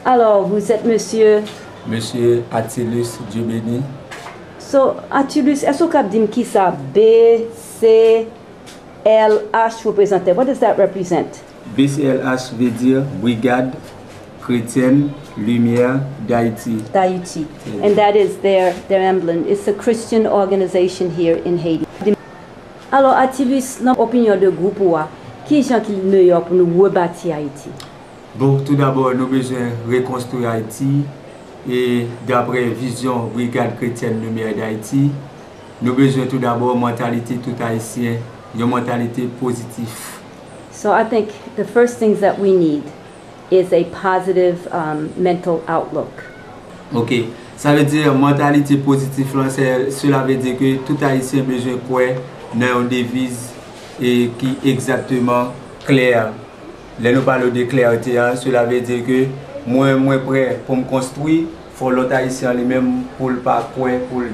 Alors, vous êtes monsieur? Monsieur Attilus, Dieu béni. So, Attilus, est-ce que vous dites qui ça? B.C.L.H. représente? What does that represent? B.C.L.H. veut dire Brigade Chrètienne Lumière d'Haïti. Haiti. And that is their emblem. It's a Christian organization here in Haiti. Alors, Attilus, dans l'opinion de groupe, qui est qui New York pour nous rebâtir Haïti? Bon, tout d'abord, nous avons besoin de reconstruire Haïti. Et d'après vision Brigade Chrètienne Lumière d'Haïti, nous avons besoin tout d'abord de mentalité tout haïtienne, une mentalité positive. So I think the first things that we need is a positive mental outlook. Ok, ça veut dire mentalité positive, cela veut dire que tout haïtien a besoin de quoi dans une devise et qui est exactement claire. Là nous parlons de clarté, cela veut dire que moi prêt pour me construire, il faut l'autre haïtien lui-même pour le pas pour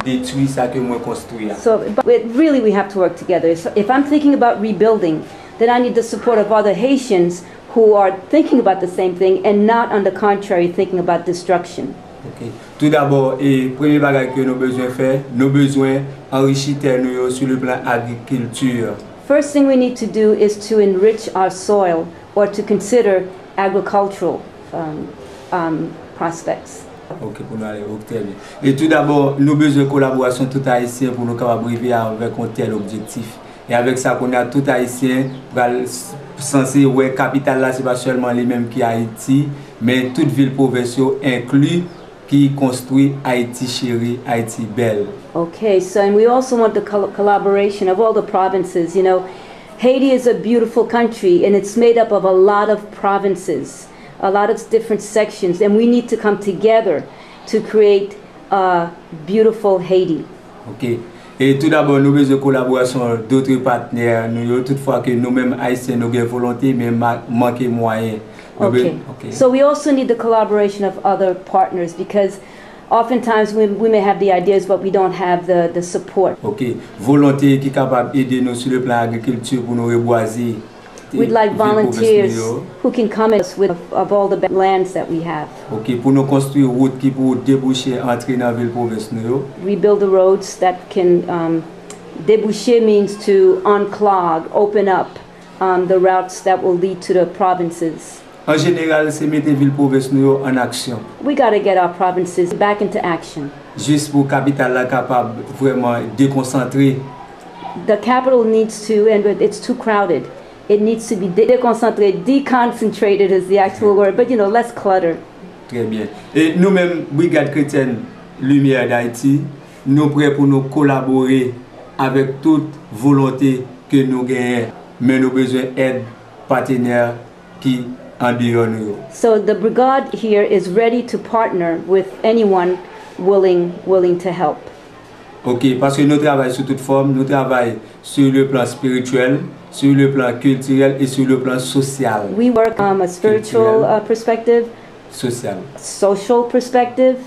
détruire ça que moi construis. So really we have to work together. So if I'm thinking about rebuilding, then I need the support of other Haitians who are thinking about the same thing and not, on the contrary, thinking about destruction. Okay. Tout d'abord, et premier bagage que nous besoin faire, nous besoin enrichir terre nous sur le plan agriculture. First thing we need to do is to enrich our soil or to consider agricultural prospects. Ok, pour nous aller très bien. Et tout d'abord, nous besoin de collaboration tout haïtien pour nous capables arriver avec un tel objectif. Et avec ça, qu'on a tout haïtien censé ouais capitale là, c'est pas seulement les mêmes qui Haïti, mais toute ville provinciale inclus qui construit Haïti chérie, Haïti belle. Okay, so and we also want the collaboration of all the provinces. You know, Haiti is a beautiful country and it's made up of a lot of provinces, a lot of different sections, and we need to come together to create a beautiful Haiti. Okay. Et tout d'abord, nous avons besoin de collaboration d'autres partenaires. Nous, toutefois que nous-mêmes haïtiens, nous avons volonté, mais manquer moyens. Okay. So we also need the collaboration of other partners because oftentimes we may have the ideas, but we don't have the support. Okay. Volonté qui est capable d'aider nous sur le plan agriculture pour nous reboiser. We'd like volunteers who can come in with of all the lands that we have. Okay, pour nous construire une route qui pour déboucher entrer dans la ville province nous. Rebuild the roads that can déboucher means to unclog, open up the routes that will lead to the provinces. En général, c'est mettre ville province nous en action. We got to get our provinces back into action. Juste pour capitale là capable vraiment déconcentrer. The capital needs to, and it's too crowded. It needs to be deconcentrated, deconcentrated is the actual word, but you know, less clutter. Très bien. Et nous-mêmes, Brigade Chrètienne Lumière d'Haïti, nous prêts pour nous collaborer avec toute volonté que nous gagnons, mais nous besoin d'aide partenaires qui en dehors nous. So the brigade here is ready to partner with anyone willing to help. Ok, parce que nous travaillons sous toute forme, nous travaillons sur le plan spirituel, sur le plan culturel et sur le plan social. We work a spiritual perspective, social, social perspective,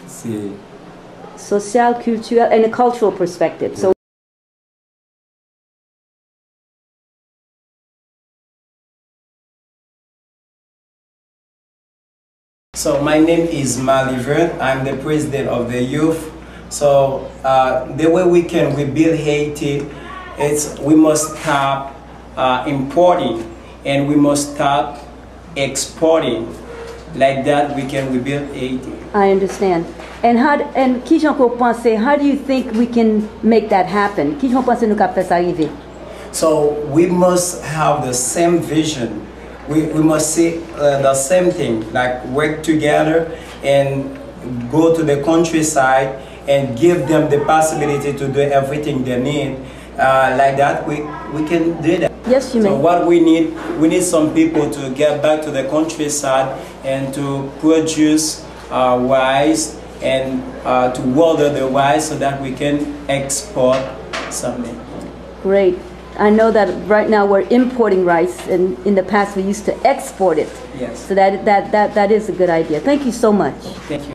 social, cultural, and a cultural perspective. So my name is Maliver. I'm the president of the youth. So the way we can rebuild Haiti, we must stop importing and we must stop exporting. Like that, we can rebuild Haiti. I understand. And how do you think we can make that happen? So we must have the same vision. We must see the same thing, like work together and go to the countryside and give them the possibility to do everything they need. Like that, we can do that. Yes, you may. So what we need some people to get back to the countryside and to produce rice and to water the rice so that we can export something. Great. I know that right now we're importing rice, and in the past we used to export it. Yes. So that is a good idea. Thank you so much. Thank you.